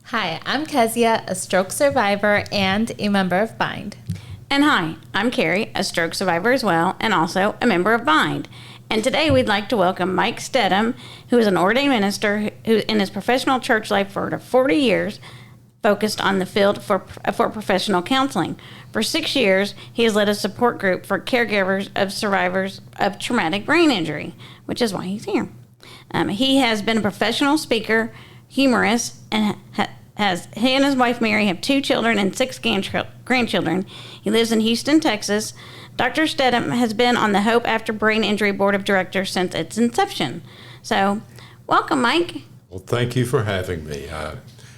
Hi, I'm Kezia, a stroke survivor and a member of Bind. And hi, I'm Carrie, a stroke survivor as well, and also a member of Bind. And today we'd like to welcome Mike Stedham, who is an ordained minister who, in his professional church life for 40 years, focused on the field for professional counseling. For 6 years, he has led a support group for caregivers of survivors of traumatic brain injury, which is why he's here. He has been a professional speaker, humorist, and he and his wife Mary have 2 children and 6 grandchildren. He lives in Houston, Texas. Dr. Stedham has been on the Hope After Brain Injury Board of Directors since its inception. So, welcome, Mike. Well, thank you for having me. I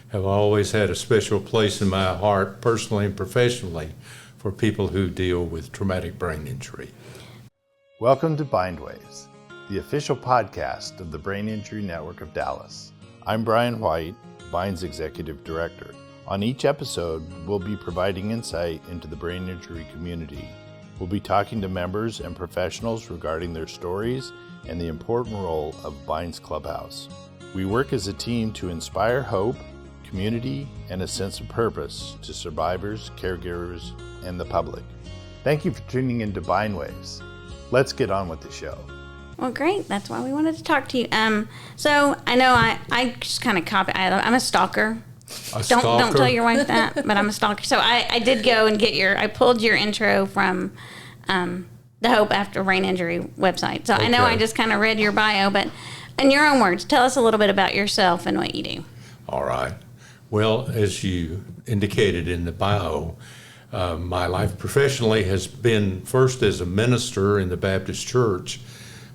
have always had a special place in my heart, personally and professionally, for people who deal with traumatic brain injury. Welcome to Bindwaves, the official podcast of the Brain Injury Network of Dallas. I'm Brian White, Bind's Executive Director. On each episode, we'll be providing insight into the brain injury community. We'll be talking to members and professionals regarding their stories and the important role of Bind's Clubhouse. We work as a team to inspire hope, community, and a sense of purpose to survivors, caregivers, and the public. Thank you for tuning into Bindwaves. Let's get on with the show. Well, great. That's why we wanted to talk to you. So I know I just kind of copy. I'm a stalker. Don't tell your wife that, but I'm a stalker. So I did go and I pulled your intro from the Hope After Brain Injury website. So okay. I know I just kind of read your bio, but in your own words, tell us a little bit about yourself and what you do. All right. Well, as you indicated in the bio, my life professionally has been first as a minister in the Baptist church,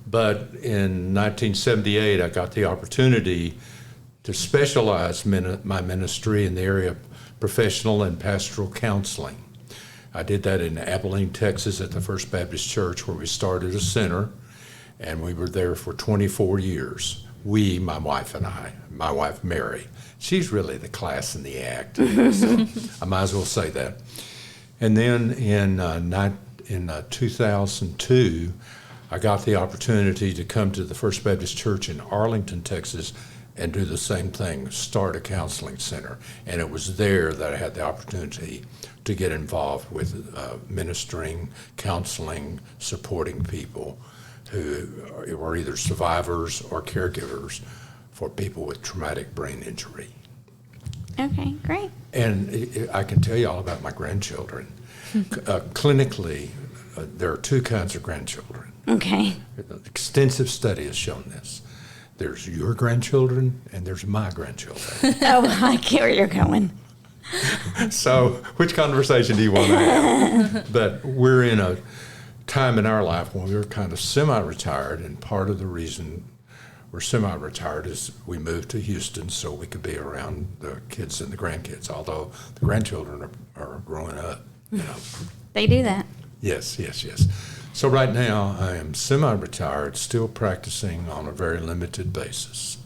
but in 1978 I got the opportunity to specialize my ministry in the area of professional and pastoral counseling. I did that in Abilene, Texas at the First Baptist Church, where we started a center, and we were there for 24 years. My wife and I, my wife Mary. She's really the class in the act, so I might as well say that. And then in 2002, I got the opportunity to come to the First Baptist Church in Arlington, Texas, and do the same thing, start a counseling center. And it was there that I had the opportunity to get involved with ministering, counseling, supporting people who were either survivors or caregivers for people with traumatic brain injury. Okay, great. And I can tell you all about my grandchildren. Clinically, there are 2 kinds of grandchildren. Okay. Extensive study has shown this. There's your grandchildren and there's my grandchildren. Oh, I get where you're going. So, which conversation do you want to have? But we're in a time in our life when we were kind of semi-retired, and part of the reason we're semi-retired is we moved to Houston so we could be around the kids and the grandkids, although the grandchildren are growing up, you know. They do that. Yes. So right now I am semi-retired, still practicing on a very limited basis.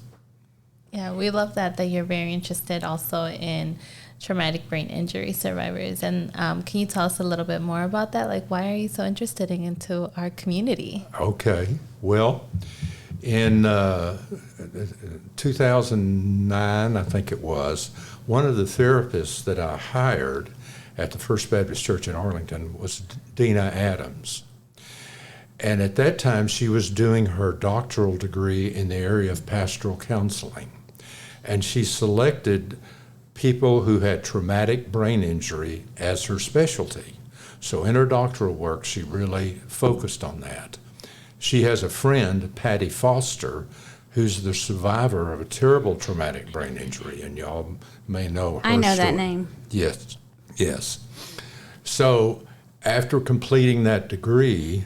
Yeah, we love that you're very interested also in traumatic brain injury survivors. And can you tell us a little bit more about that? Like, why are you so interested into our community? Okay. Well, in 2009, I think it was, one of the therapists that I hired at the First Baptist Church in Arlington was Dina Adams. And at that time, she was doing her doctoral degree in the area of pastoral counseling. And she selected people who had traumatic brain injury as her specialty. So in her doctoral work, she really focused on that. She has a friend, Patty Foster, who's the survivor of a terrible traumatic brain injury, and y'all may know her I know story. that name. Yes. So after completing that degree,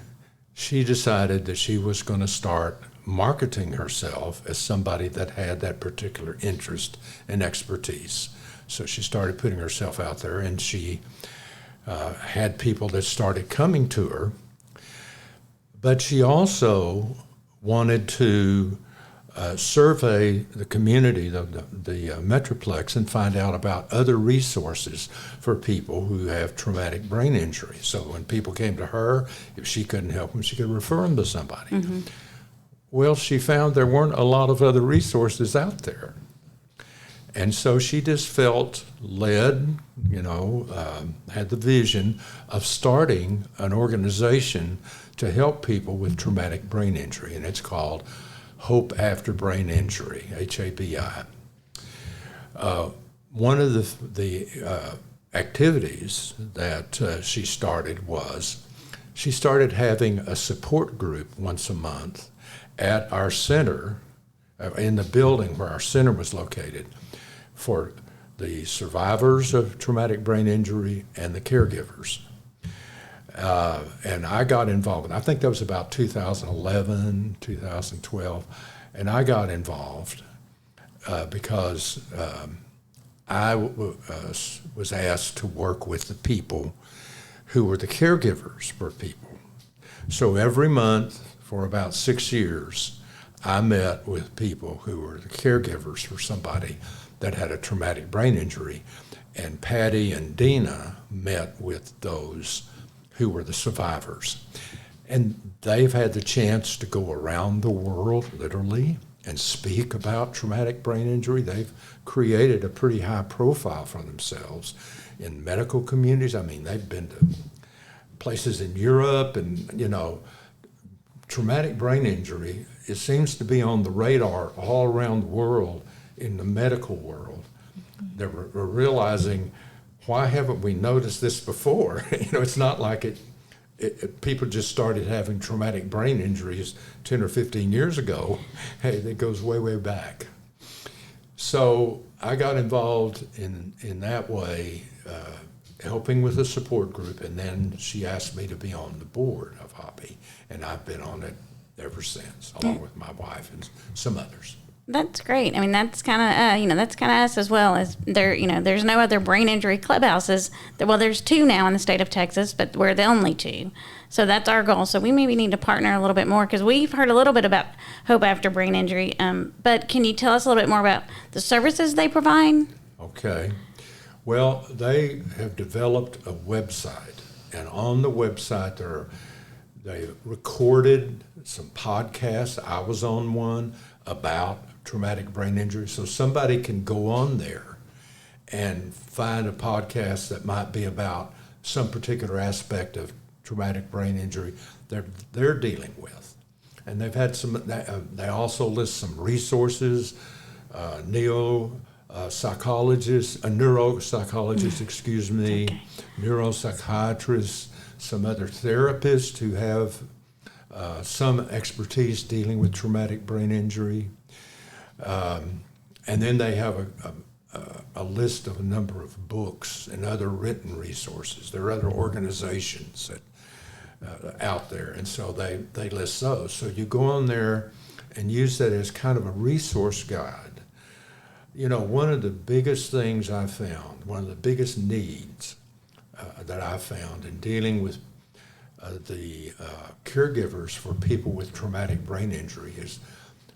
she decided that she was going to start marketing herself as somebody that had that particular interest and expertise. So she started putting herself out there, and she had people that started coming to her. But she also wanted to survey the community, the Metroplex, and find out about other resources for people who have traumatic brain injury. So when people came to her, if she couldn't help them, she could refer them to somebody. Mm-hmm. Well, she found there weren't a lot of other resources out there. And so she just felt led, had the vision of starting an organization to help people with traumatic brain injury, and it's called Hope After Brain Injury, HABI. One of the activities that she started was she started having a support group once a month at our center, in the building where our center was located, for the survivors of traumatic brain injury and the caregivers. And I got involved. I think that was about 2011, 2012. And I got involved because I was asked to work with the people who were the caregivers for people. So every month for about 6 years, I met with people who were the caregivers for somebody that had a traumatic brain injury, and Patty and Dina met with those who were the survivors. And they've had the chance to go around the world, literally, and speak about traumatic brain injury. They've created a pretty high profile for themselves in medical communities. I mean, they've been to places in Europe, and, traumatic brain injury, it seems to be on the radar all around the world in the medical world. They're realizing, why haven't we noticed this before? It's not like people just started having traumatic brain injuries 10 or 15 years ago. Hey, it goes way, way back. So I got involved in that way, helping with a support group, and then she asked me to be on the board of HOPI, and I've been on it ever since, along with my wife and some others. That's great. I mean, that's kind of, that's kind of us as well. As there, there's no other brain injury clubhouses. Well, there's 2 now in the state of Texas, but we're the only 2. So that's our goal. So we maybe need to partner a little bit more, because we've heard a little bit about Hope After Brain Injury. But can you tell us a little bit more about the services they provide? Okay. Well, they have developed a website, and on the website they recorded some podcasts. I was on one about traumatic brain injury, so somebody can go on there and find a podcast that might be about some particular aspect of traumatic brain injury they're dealing with. And they've had some. They also list some resources, neuropsychologists, neuropsychiatrists, some other therapists who have some expertise dealing with traumatic brain injury. And then they have a list of a number of books and other written resources. There are other organizations that out there, and so they list those. So you go on there and use that as kind of a resource guide. One of the biggest things I found, one of the biggest needs that I found in dealing with the caregivers for people with traumatic brain injury is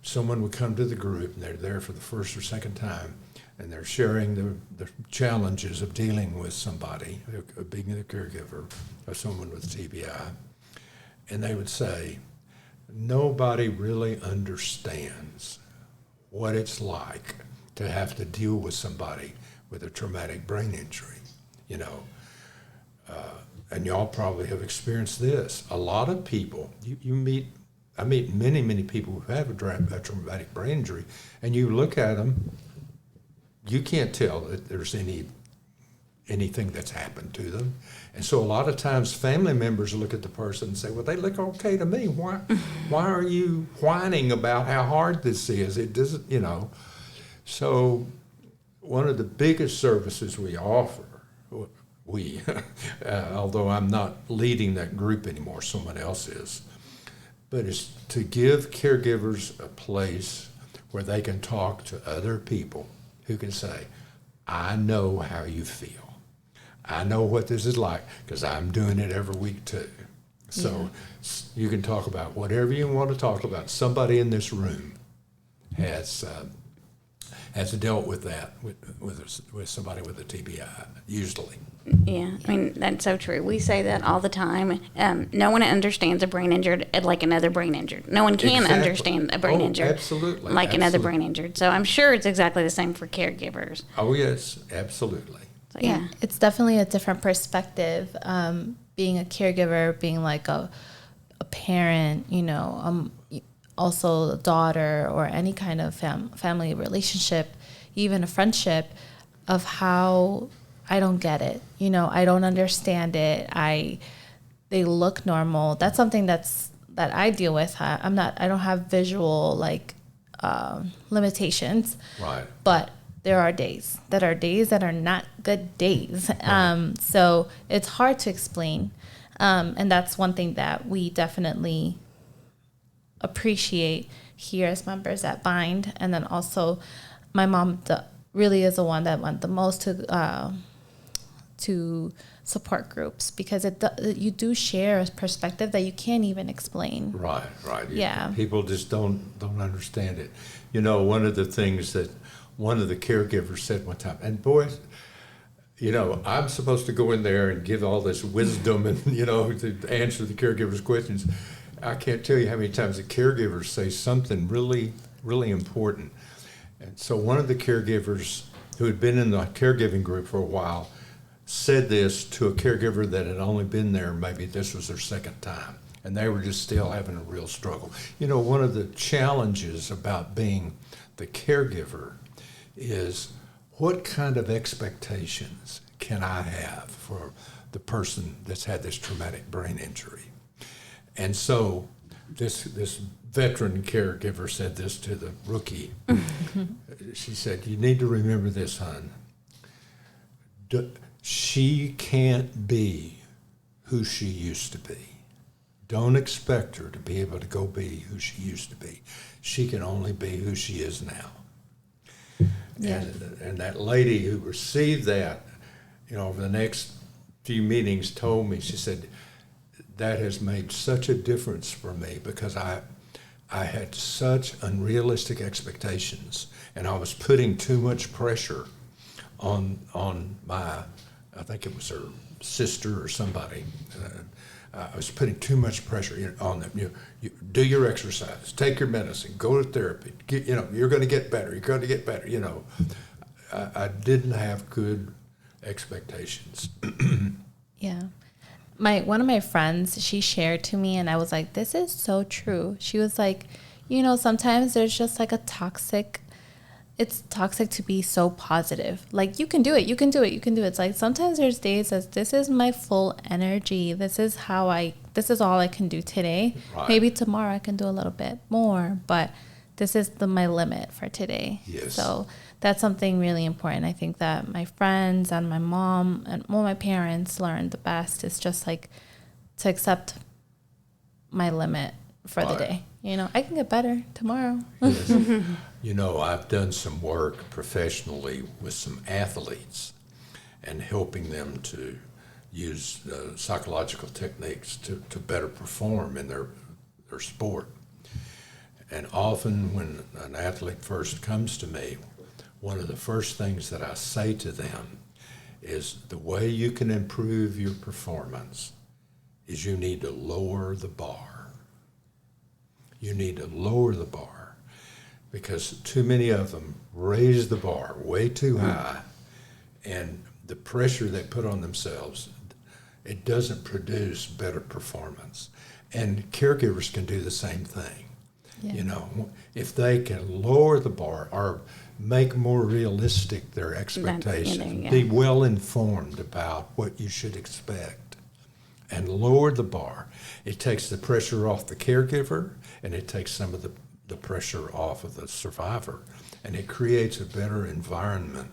someone would come to the group, and they're there for the first or second time, and they're sharing the challenges of dealing with somebody, being the caregiver of someone with TBI. And they would say, nobody really understands what it's like to have to deal with somebody with a traumatic brain injury, and y'all probably have experienced this. A lot of people, I meet many, many people who have a traumatic brain injury, and you look at them, you can't tell that there's anything that's happened to them. And so a lot of times family members look at the person and say, well, they look okay to me. Why are you whining about how hard this is? It doesn't, So one of the biggest services we offer, although I'm not leading that group anymore, someone else is, but it's to give caregivers a place where they can talk to other people who can say, I know how you feel. I know what this is like, because I'm doing it every week too. So you can talk about whatever you want to talk about. Somebody in this room has has dealt with that with somebody with a TBI, usually. Yeah, I mean, that's so true. We say that all the time. No one understands a brain injured like another brain injured. No one can Exactly. understand a brain injured absolutely. like another Absolutely. brain injured. So I'm sure it's exactly the same for caregivers. Oh, yes, absolutely. So, Yeah, it's definitely a different perspective. Being a caregiver, being like a parent, also a daughter or any kind of family relationship, even a friendship, of how I don't get it. I don't understand it. They look normal. That's something that I deal with. I don't have visual limitations. Right. But there are days that are not good days. So it's hard to explain. And that's one thing that we definitely appreciate here as members at Bind. And then also my mom really is the one that went the most to support groups, because you do share a perspective that you can't even explain. Right. Yeah. People just don't understand it. One of the things that one of the caregivers said one time, and boys, I'm supposed to go in there and give all this wisdom and, to answer the caregiver's questions. I can't tell you how many times the caregivers say something really, really important. And so one of the caregivers who had been in the caregiving group for a while said this to a caregiver that had only been there, maybe this was their second time, and they were just still having a real struggle. One of the challenges about being the caregiver is, what kind of expectations can I have for the person that's had this traumatic brain injury? And so this veteran caregiver said this to the rookie. She said, "You need to remember this, hon. She can't be who she used to be. Don't expect her to be able to go be who she used to be. She can only be who she is now." Yeah. And that lady who received that, over the next few meetings told me, she said, "That has made such a difference for me, because I had such unrealistic expectations, and I was putting too much pressure on my, I think it was her sister or somebody. I was putting too much pressure on them. You do your exercise, take your medicine, go to therapy. You're going to get better. You're going to get better. I didn't have good expectations. Yeah. One of my friends, she shared to me, and I was like, this is so true. She was like, sometimes there's just like it's toxic to be so positive. Like, you can do it. It's like, sometimes there's days that this is my full energy. This is all I can do today. Right. Maybe tomorrow I can do a little bit more, but this is my limit for today. Yes. So that's something really important. I think that my friends and my mom and my parents learned the best is just like to accept my limit for the day. I can get better tomorrow. Yes. I've done some work professionally with some athletes and helping them to use psychological techniques to better perform in their sport. And often when an athlete first comes to me, one of the first things that I say to them is, the way you can improve your performance is you need to lower the bar. You need to lower the bar, because too many of them raise the bar way too high, and the pressure they put on themselves, it doesn't produce better performance. And caregivers can do the same thing. Yeah. If they can lower the bar or make more realistic their expectations, be well informed about what you should expect, and lower the bar, it takes the pressure off the caregiver, and it takes some of the pressure off of the survivor, and it creates a better environment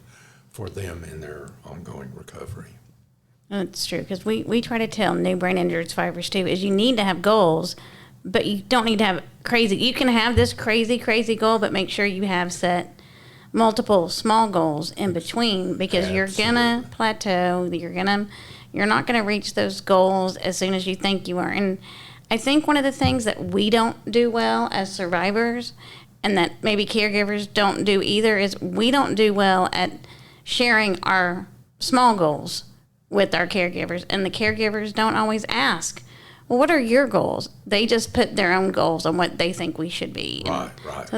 for them in their ongoing recovery. That's true, because we try to tell new brain injured survivors too, is you need to have goals, but you don't need to have crazy. You can have this crazy goal, but make sure you have set multiple small goals in between, because you're gonna plateau. You're not gonna reach those goals as soon as you think you are. And I think one of the things that we don't do well as survivors and that maybe caregivers don't do either, is we don't do well at sharing our small goals with our caregivers, and the caregivers don't always ask, well, what are your goals? They just put their own goals on what they think we should be. Right. So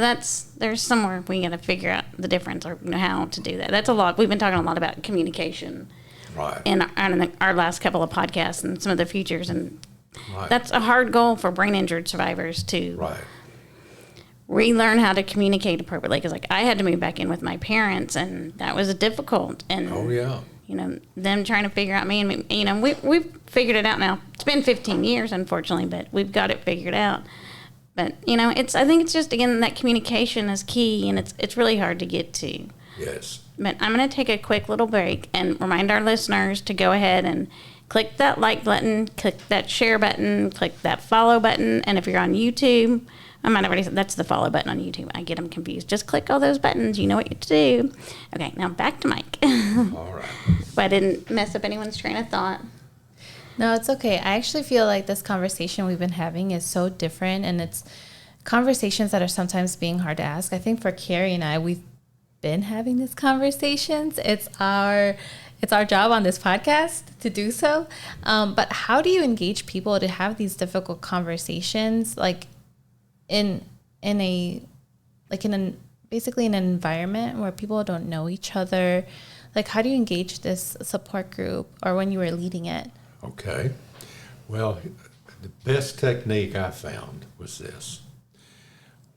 there's somewhere we got to figure out the difference, or how to do that. That's a lot. We've been talking a lot about communication in our last couple of podcasts and some of the futures, and that's a hard goal for brain injured survivors to relearn how to communicate appropriately. Because I had to move back in with my parents, and that was difficult. And them trying to figure out me, and we've figured it out now. It's been 15 years, unfortunately, but we've got it figured out. But I think it's just, again, that communication is key, and it's really hard to get to. Yes. But I'm going to take a quick little break and remind our listeners to go ahead and click that like button, click that share button, click that follow button, and if you're on YouTube, I might have already said that's the follow button on YouTube. I get them confused. Just click all those buttons. You know what to do. Okay, now back to Mike. All right. But I didn't mess up anyone's train of thought. No, it's okay. I actually feel like this conversation we've been having is so different, and it's conversations that are sometimes being hard to ask. I think for Carrie and I, we've been having these conversations. It's our job on this podcast to do so. But how do you engage people to have these difficult conversations, basically in an environment where people don't know each other? Like, how do you engage this support group, or when you were leading it? Okay. Well, the best technique I found was this.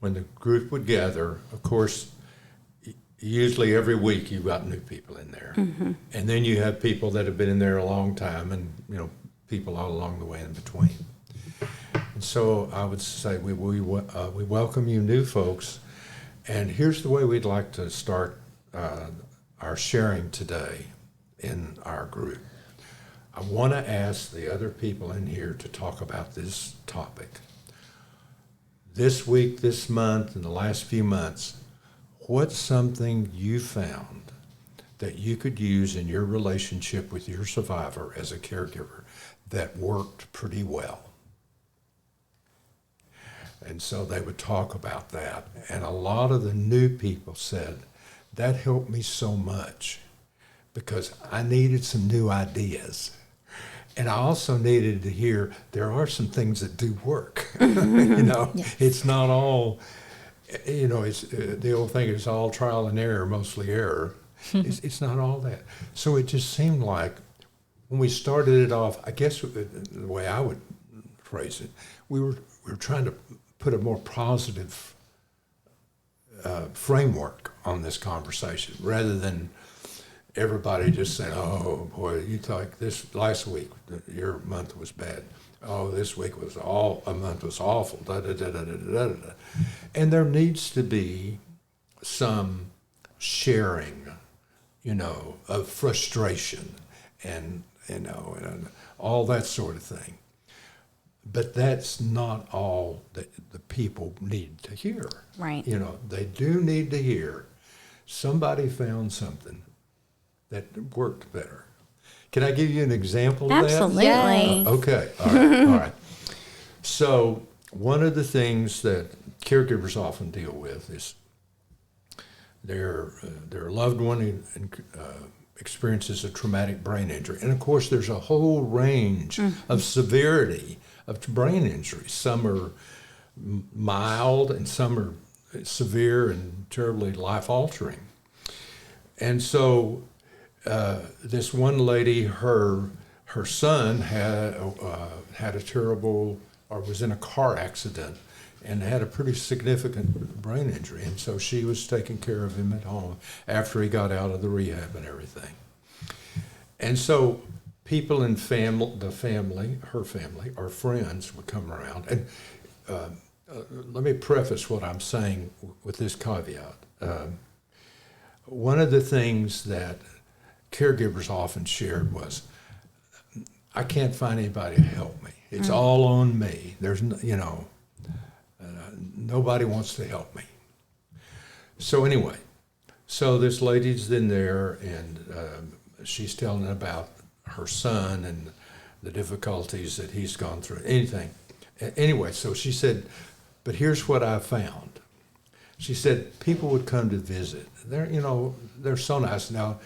When the group would gather, of course, usually every week you've got new people in there. Mm-hmm. And then you have people that have been in there a long time, and, people all along the way in between. And so I would say, we welcome you new folks, and here's the way we'd like to start our sharing today in our group. I want to ask the other people in here to talk about this topic. This week, this month, in the last few months, what's something you found that you could use in your relationship with your survivor as a caregiver that worked pretty well? And so they would talk about that. And a lot of the new people said, that helped me so much because I needed some new ideas. And I also needed to hear there are some things that do work. Yes. It's not all, it's the old thing, it's all trial and error, mostly error. It's not all that. So it just seemed like when we started it off, I guess the way I would phrase it, we were trying to put a more positive framework on this conversation rather than everybody just saying, oh boy, you thought this last week, your month was bad. Oh, this week was a month was awful. Da, da, da, da, da, da, da. And there needs to be some sharing, of frustration and, and all that sort of thing. But that's not all that the people need to hear. Right. They do need to hear somebody found something that worked better. Can I give you an example of Absolutely. that? Okay. All right. So one of the things that caregivers often deal with is their loved one experiences a traumatic brain injury. And of course, there's a whole range of severity of brain injuries. Some are mild and some are severe and terribly life-altering. And so this one lady, her son had a terrible, or was in a car accident and had a pretty significant brain injury. And so she was taking care of him at home after he got out of the rehab and everything. And so people in her family, or friends would come around. And let me preface what I'm saying with this caveat. One of the things that caregivers often shared was, I can't find anybody to help me. It's all on me. There's, nobody wants to help me. So anyway, this lady's in there, and she's telling about her son and the difficulties that he's gone through. Anyway, so she said, but here's what I found. She said people would come to visit. They're so nice. Now,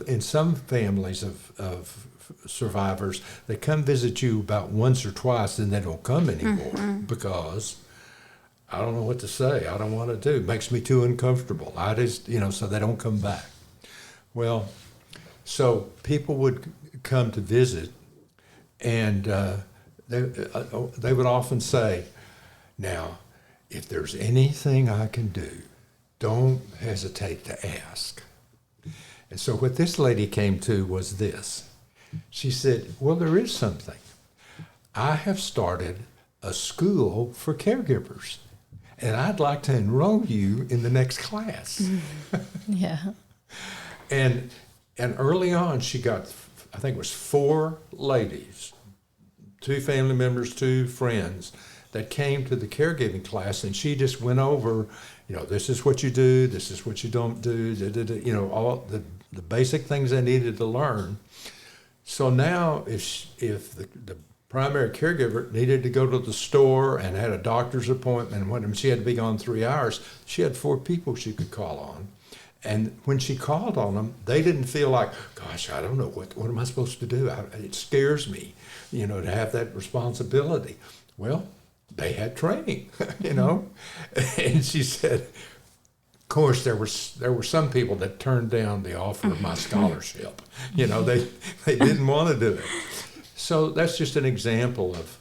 in some families of survivors, they come visit you about once or twice, and they don't come anymore because I don't know what to say. I don't want to do. It makes me too uncomfortable. I just, so they don't come back. Well, so people would come to visit, and they would often say, now, if there's anything I can do, don't hesitate to ask. And so what this lady came to was this. She said, well, there is something. I have started a school for caregivers, and I'd like to enroll you in the next class. Yeah. And early on, she got, I think it was 4 ladies, 2 family members, 2 friends, that came to the caregiving class, and she just went over, this is what you do, this is what you don't do, all the basic things they needed to learn. So now if the primary caregiver needed to go to the store and had a doctor's appointment, and when she had to be gone 3 hours, she had 4 people she could call on. And when she called on them, they didn't feel like, gosh, I don't know, what am I supposed to do? It scares me, to have that responsibility. Well, they had training, And she said, of course, there were some people that turned down the offer of my scholarship. They didn't want to do it. So that's just an example of,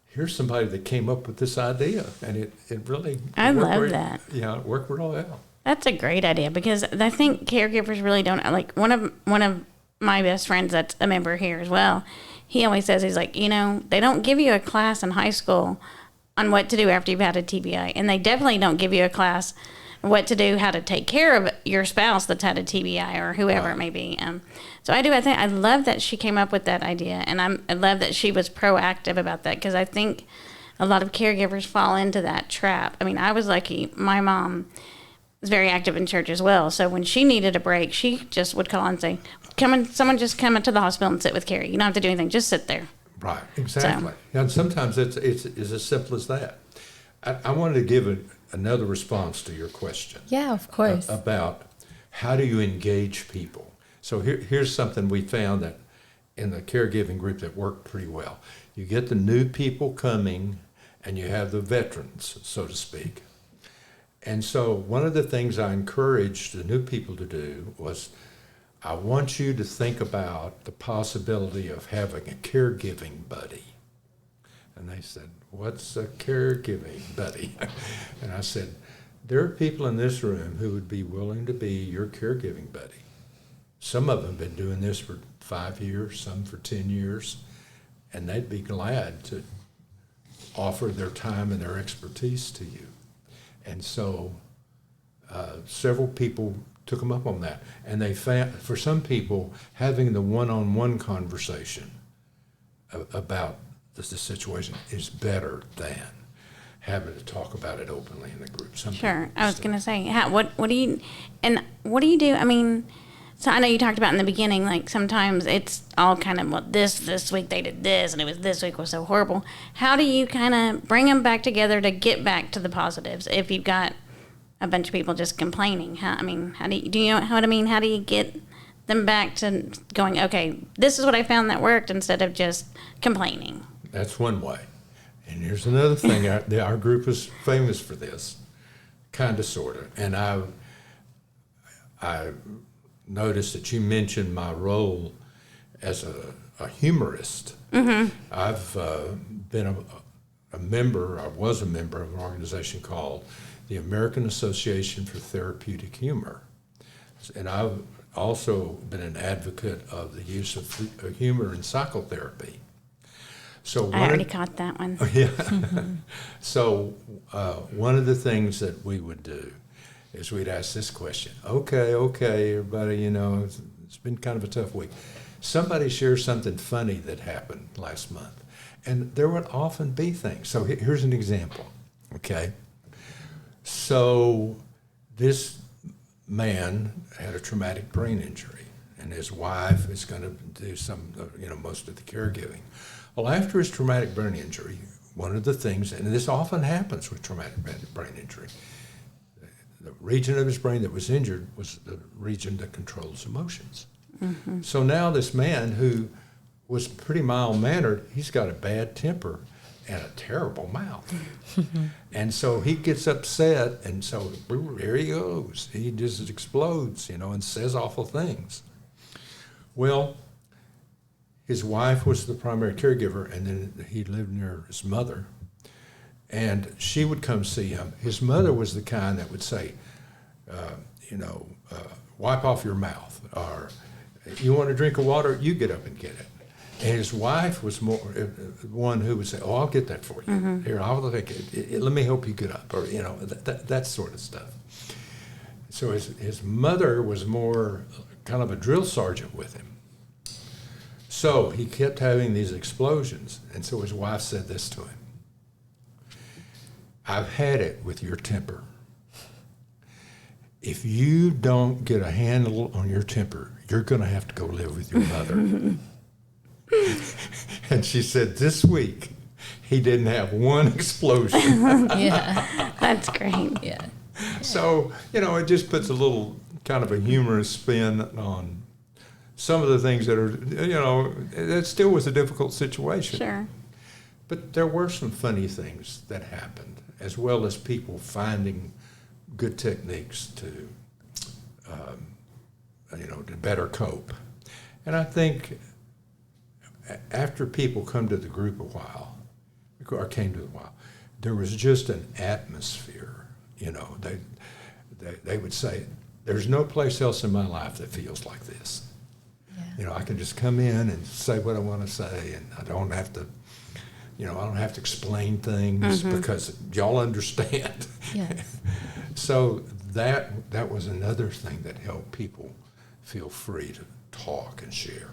here's somebody that came up with this idea, and it really I love that. Yeah, it worked real well. That's a great idea, because I think caregivers really don't, like, one of my best friends that's a member here as well, he always says, he's like, they don't give you a class in high school on what to do after you've had a TBI, and they definitely don't give you a class what to do, how to take care of your spouse that's had a TBI or whoever Right. it may be. So I love that she came up with that idea, and I love that she was proactive about that, because I think a lot of caregivers fall into that trap. I mean, I was lucky. My mom was very active in church as well, so when she needed a break, she just would call and say, someone just come into the hospital and sit with Carrie. You don't have to do anything, just sit there. Right, exactly. And sometimes it's as simple as that. I wanted to give another response to your question. Yeah, of course. About how do you engage people. So here's something we found that in the caregiving group that worked pretty well. You get the new people coming, and you have the veterans, so to speak. And so one of the things I encouraged the new people to do was, I want you to think about the possibility of having a caregiving buddy. And they said, what's a caregiving buddy? And I said, there are people in this room who would be willing to be your caregiving buddy. Some of them have been doing this for 5 years, some for 10 years, and they'd be glad to offer their time and their expertise to you. And so several people took them up on that. And they found, for some people, having the one-on-one conversation about the situation is better than having to talk about it openly in the group. Sure. I was going to say, what do you do? I mean, so I know you talked about in the beginning, like sometimes it's all kind of, well, this week they did this, and it was this week was so horrible. How do you kind of bring them back together to get back to the positives if you've got a bunch of people just complaining? How do you get them back to going, okay, this is what I found that worked, instead of just complaining? That's one way. And here's another thing. Our group is famous for this, kind of, sort of. And I noticed that you mentioned my role as a humorist. Mm-hmm. I've been a member, I was a member of an organization called the American Association for Therapeutic Humor. And I've also been an advocate of the use of humor in psychotherapy. So I already caught that one. Yeah. Mm-hmm. So one of the things that we would do is we'd ask this question. Okay, everybody, it's been kind of a tough week. Somebody shares something funny that happened last month. And there would often be things. So here's an example, okay? So this man had a traumatic brain injury, and his wife is going to do most of the caregiving. Well, after his traumatic brain injury, one of the things, and this often happens with traumatic brain injury, the region of his brain that was injured was the region that controls emotions. So now this man who was pretty mild-mannered, he's got a bad temper and a terrible mouth. And so he gets upset, and so there he goes. He just explodes, and says awful things. Well, his wife was the primary caregiver, and then he lived near his mother. And she would come see him. His mother was the kind that would say, wipe off your mouth, or you want a drink of water, you get up and get it. And his wife was more one who would say, "Oh, I'll get that for you. Here, I'll take it. Let me help you get up," or that sort of stuff. So his mother was more kind of a drill sergeant with him. So he kept having these explosions, and so his wife said this to him: "I've had it with your temper. If you don't get a handle on your temper, you're going to have to go live with your mother." And she said, this week, he didn't have one explosion. Yeah. That's great. Yeah. So, it just puts a little kind of a humorous spin on some of the things that are, it still was a difficult situation. Sure. But there were some funny things that happened, as well as people finding good techniques to better cope. And I think after people come to the group a while, or came to the while, there was just an atmosphere. They would say, "There's no place else in my life that feels like this." Yeah. I can just come in and say what I want to say, and I don't have to. I don't have to explain things because y'all understand. Yes. So that was another thing that helped people feel free to talk and share.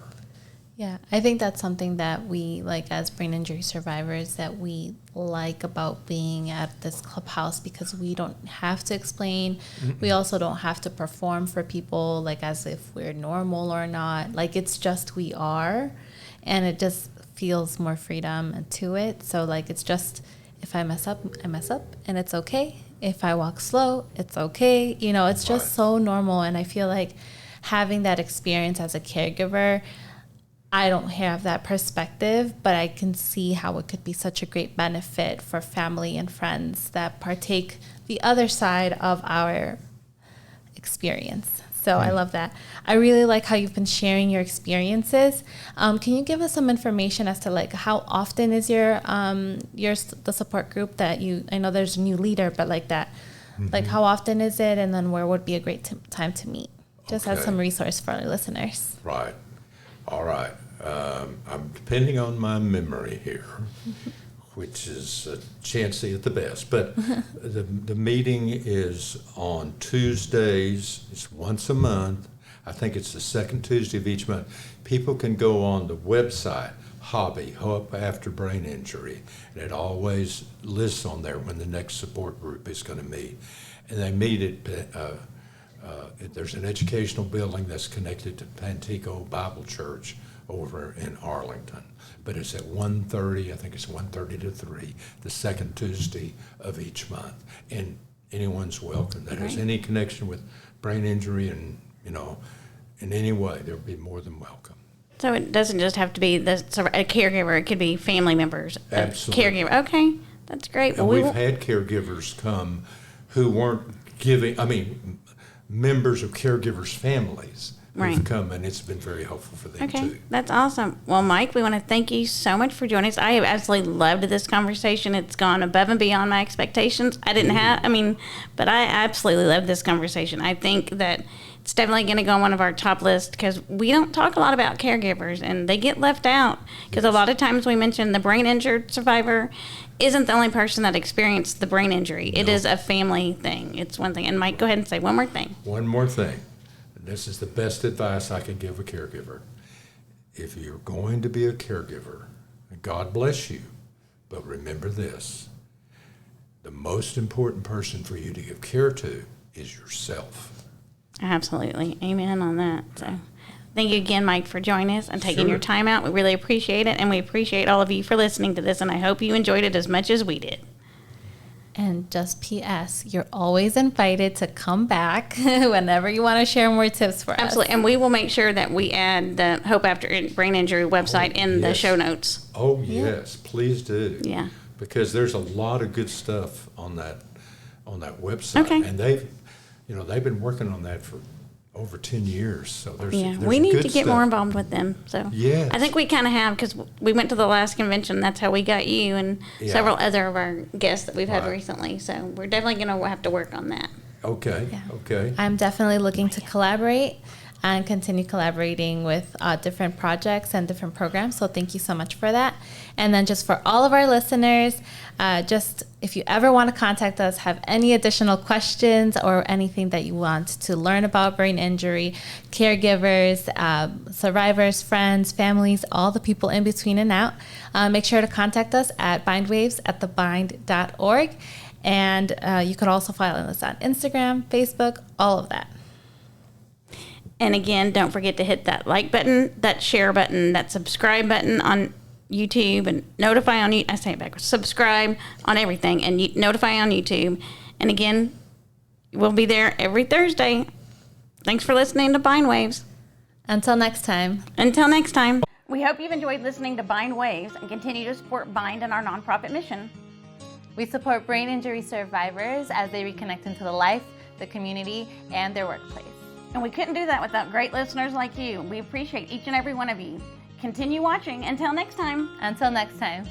Yeah, I think that's something that we, as brain injury survivors, that we like about being at this clubhouse, because we don't have to explain. Mm-hmm. We also don't have to perform for people, as if we're normal or not. It's just we are, and it just feels more freedom to it. So, it's just, if I mess up, I mess up, and it's okay. If I walk slow, it's okay. It's just so normal, and I feel like having that experience as a caregiver, I don't have that perspective, but I can see how it could be such a great benefit for family and friends that partake the other side of our experience. So I love that. I really like how you've been sharing your experiences. Can you give us some information as to how often is the support group that I know there's a new leader, but that, how often is it, and then where would be a great time to meet? Just as some resource for our listeners. Right. All right. I'm depending on my memory here, which is chancy at the best. But the meeting is on Tuesdays. It's once a month. I think it's the second Tuesday of each month. People can go on the website, Hobby, Hope After Brain Injury, and it always lists on there when the next support group is going to meet. And they meet at there's an educational building that's connected to Pantico Bible Church over in Arlington. But it's at 1:30, I think it's 1:30 to 3, the second Tuesday of each month. And anyone's welcome that has any connection with brain injury and, in any way, they'll be more than welcome. So it doesn't just have to be a caregiver, it could be family members. Absolutely. Caregiver. Okay, that's great. And we've had caregivers come who weren't members of caregivers' families who've come, and it's been very helpful for them too. That's awesome. Well, Mike, we want to thank you so much for joining us. I have absolutely loved this conversation. It's gone above and beyond my expectations. But I absolutely love this conversation. I think that it's definitely going to go on one of our top lists because we don't talk a lot about caregivers, and they get left out because a lot of times we mention the brain injured survivor isn't the only person that experienced the brain injury. No. It is a family thing. It's one thing. And Mike, go ahead and say one more thing. One more thing. This is the best advice I can give a caregiver. If you're going to be a caregiver, God bless you, but remember this. The most important person for you to give care to is yourself. Absolutely. Amen on that. So thank you again, Mike, for joining us and taking your time out. We really appreciate it, and we appreciate all of you for listening to this, and I hope you enjoyed it as much as we did. And just PS, you're always invited to come back whenever you want to share more tips for us. Absolutely. And we will make sure that we add the Hope After Brain Injury website in the yes. show notes. Oh, yes, please do. Yeah. Because there's a lot of good stuff on that website. Okay. And they've been working on that for over 10 years. So there's We need good to get stuff. more involved with them. So Yes. I think we kind of have, because we went to the last convention. That's how we got you and Yeah. several other of our guests that we've had Right. recently. So we're definitely going to have to work on that. Okay. Yeah. Okay. I'm definitely looking to collaborate and continue collaborating with different projects and different programs. So thank you so much for that. And then just for all of our listeners, just if you ever want to contact us, have any additional questions or anything that you want to learn about brain injury, caregivers, survivors, friends, families, all the people in between and out, make sure to contact us at bindwaves@thebind.org. And you could also follow us on Instagram, Facebook, all of that. And again, don't forget to hit that like button, that share button, that subscribe button on YouTube, and notify on I say it backwards. Subscribe on everything and notify on YouTube. And again, we'll be there every Thursday. Thanks for listening to Bindwaves. Until next time. Until next time. We hope you've enjoyed listening to Bindwaves and continue to support Bind and our nonprofit mission. We support brain injury survivors as they reconnect into the life, the community, and their workplace. And we couldn't do that without great listeners like you. We appreciate each and every one of you. Continue watching. Until next time. Until next time.